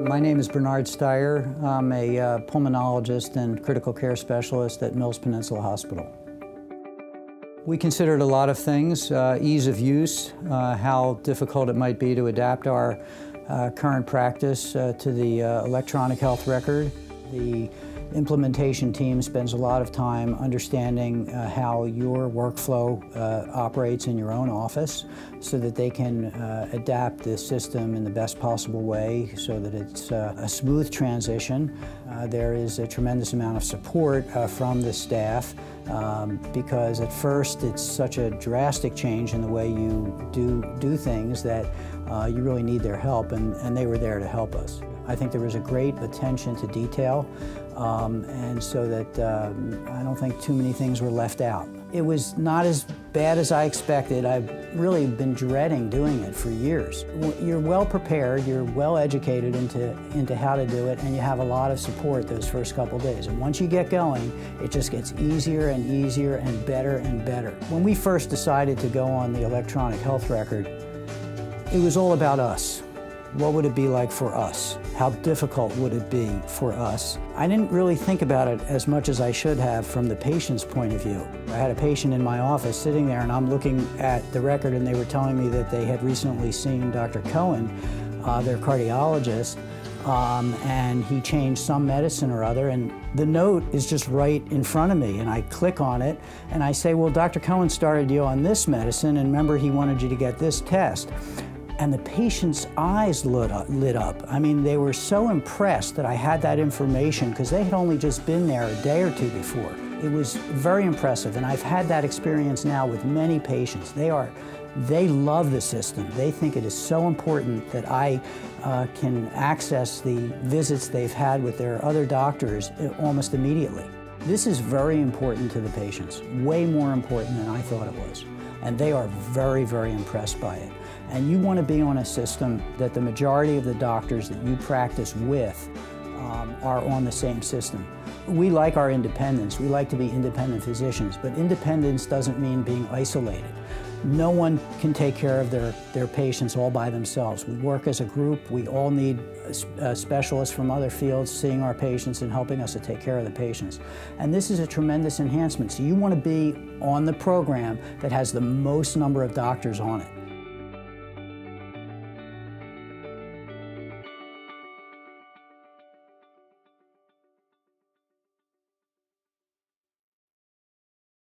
My name is Bernard Steyer. I'm a pulmonologist and critical care specialist at Mills Peninsula Hospital. We considered a lot of things, ease of use, how difficult it might be to adapt our current practice to the electronic health record. The implementation team spends a lot of time understanding how your workflow operates in your own office so that they can adapt the system in the best possible way so that it's a smooth transition. There is a tremendous amount of support from the staff because at first it's such a drastic change in the way you do things that you really need their help, and they were there to help us. I think there was a great attention to detail, and so that I don't think too many things were left out. It was not as bad as I expected. I've really been dreading doing it for years. You're well prepared, you're well educated into how to do it, and you have a lot of support those first couple days. And once you get going, it just gets easier and easier and better and better. When we first decided to go on the electronic health record, it was all about us. What would it be like for us? How difficult would it be for us? I didn't really think about it as much as I should have from the patient's point of view. I had a patient in my office sitting there, and I'm looking at the record, and they were telling me that they had recently seen Dr. Cohen, their cardiologist, and he changed some medicine or other, and the note is just right in front of me, and I click on it, and I say, well, Dr. Cohen started you on this medicine, and remember he wanted you to get this test. And the patient's eyes lit up. I mean, they were so impressed that I had that information because they had only just been there a day or two before. It was very impressive, and I've had that experience now with many patients. They love the system. They think it is so important that I can access the visits they've had with their other doctors almost immediately. This is very important to the patients, way more important than I thought it was. And they are very, very impressed by it. And you want to be on a system that the majority of the doctors that you practice with are on the same system. We like our independence. We like to be independent physicians, but independence doesn't mean being isolated. No one can take care of their patients all by themselves. We work as a group. We all need specialists from other fields seeing our patients and helping us to take care of the patients. And this is a tremendous enhancement. So you want to be on the program that has the most number of doctors on it.